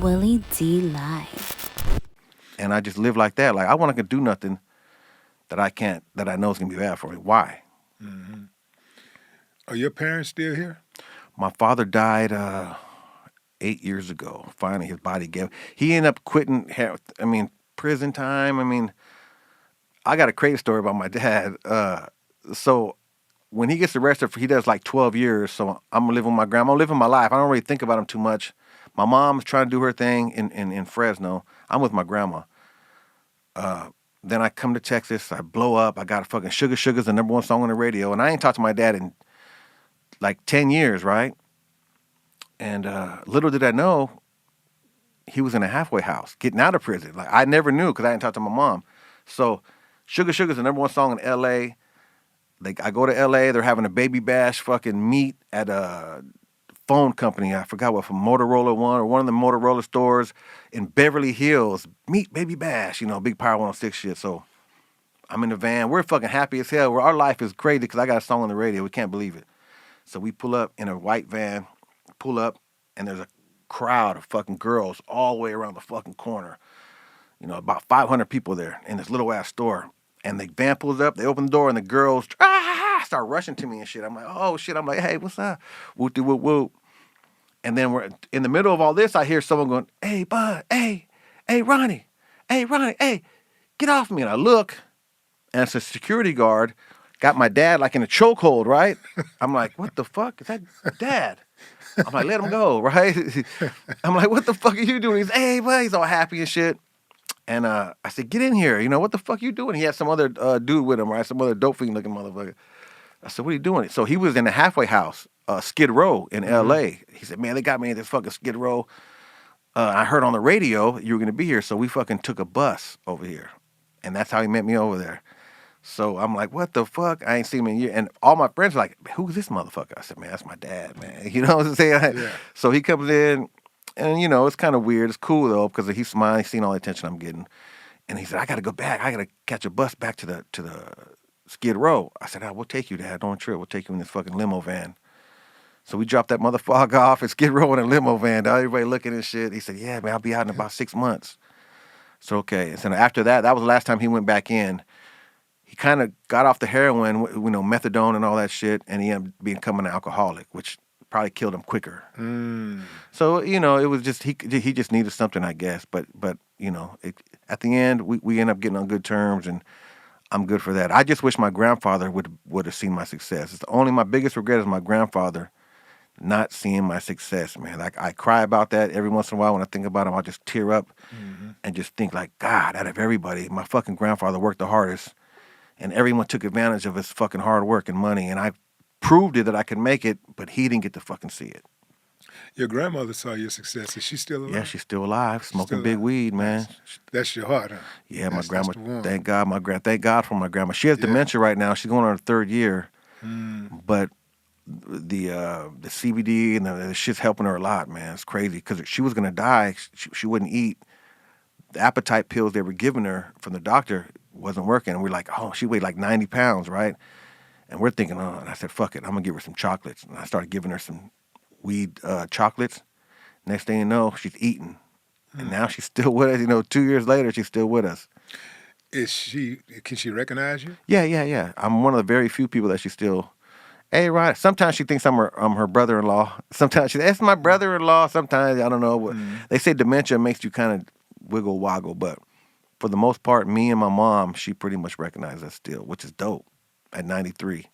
Willie D Live. And I just live like that. Like I want to do nothing that I can't, that I know is gonna be bad for me. Why? Mm-hmm. Are your parents still here? My father died 8 years ago. Finally, his body gave. He ended up quitting. Prison time. I mean, I got a crazy story about my dad. So when he gets arrested, he does like 12 years. So I'm gonna live with my grandma. I'm living my life. I don't really think about him too much. My mom's trying to do her thing in Fresno. I'm with my grandma. Then I come to Texas. I blow up. I got a fucking Sugar's the number one song on the radio. And I ain't talked to my dad in like 10 years, right? And little did I know, he was in a halfway house getting out of prison. Like I never knew because I didn't talk to my mom. So Sugar's the number one song in L.A. I go to L.A. They're having a baby bash fucking meet at a phone company. I forgot what, from Motorola One or one of the Motorola stores in Beverly Hills. Meet baby bash, big Power 106 shit. So I'm in the van. We're fucking happy as hell. Our life is crazy because I got a song on the radio. We can't believe it. So we pull up in a white van, and there's a crowd of fucking girls all the way around the fucking corner. About 500 people there in this little ass store. And the van pulls up, they open the door, and the girls start rushing to me and shit. I'm like, oh shit. I'm like, hey, what's up? Whoop whoop whoop. And then we're in the middle of all this, I hear someone going, hey, bud, hey, Ronnie, hey, get off me. And I look, and it's a security guard, got my dad like in a chokehold, right? I'm like, what the fuck? Is that dad? I'm like, let him go, right? I'm like, what the fuck are you doing? He's, hey, bud, he's all happy and shit. And I said, get in here. What the fuck you doing? He had some other dude with him, right? Some other dope fiend looking motherfucker. I said, what are you doing? So he was in a halfway house, Skid Row in L.A. He said, man, they got me in this fucking Skid Row. I heard on the radio you were going to be here, so we fucking took a bus over here. And that's how he met me over there. So I'm like, what the fuck? I ain't seen him in a year. And all my friends are like, who's this motherfucker? I said, man, that's my dad, man. You know what I'm saying? Yeah. So he comes in, and, it's kind of weird. It's cool, though, because he's smiling. He's seen all the attention I'm getting. And he said, I got to go back. I got to catch a bus back to the Skid Row. I said, we'll take you, Dad. Don't trip. We'll take you in this fucking limo van. So we dropped that motherfucker off at Skid Row in a limo van. Everybody looking and shit. He said, yeah, man, I'll be out in about 6 months. So, okay. So after that was the last time he went back in. He kind of got off the heroin, methadone and all that shit, and he ended up becoming an alcoholic, which probably killed him quicker. So, it was just, he just needed something, I guess. But at the end, we end up getting on good terms, and I'm good for that. I just wish my grandfather would have seen my success. It's my biggest regret is my grandfather not seeing my success, man. Like, I cry about that every once in a while. When I think about him, I'll just tear up and just think like, God, out of everybody, my fucking grandfather worked the hardest, and everyone took advantage of his fucking hard work and money, and I proved it that I could make it, but he didn't get to fucking see it. Your grandmother saw your success. Is she still alive? Yeah, she's still alive, smoking still big alive. weed, man. Nice. That's your heart, huh? Yeah, that's, my grandma. That's the one. Thank God for my grandma. She has dementia right now. She's going on her third year, but the CBD and the shit's helping her a lot, man. It's crazy because she was gonna die. She wouldn't eat. The appetite pills they were giving her from the doctor wasn't working. And we're like, oh, she weighed like 90 pounds, right? And we're thinking, oh, and I said, fuck it, I'm gonna give her some chocolates. And I started giving her some weed chocolates. Next thing you know, she's eating. And now she's still with us. 2 years later, she's still with us. Can she recognize you? Yeah. I'm one of the very few people that she still, hey, right. Sometimes she thinks I'm her brother-in-law. Sometimes that's my brother-in-law. Sometimes, I don't know. They say dementia makes you kind of wiggle woggle, but for the most part, me and my mom, she pretty much recognizes us still, which is dope at 93.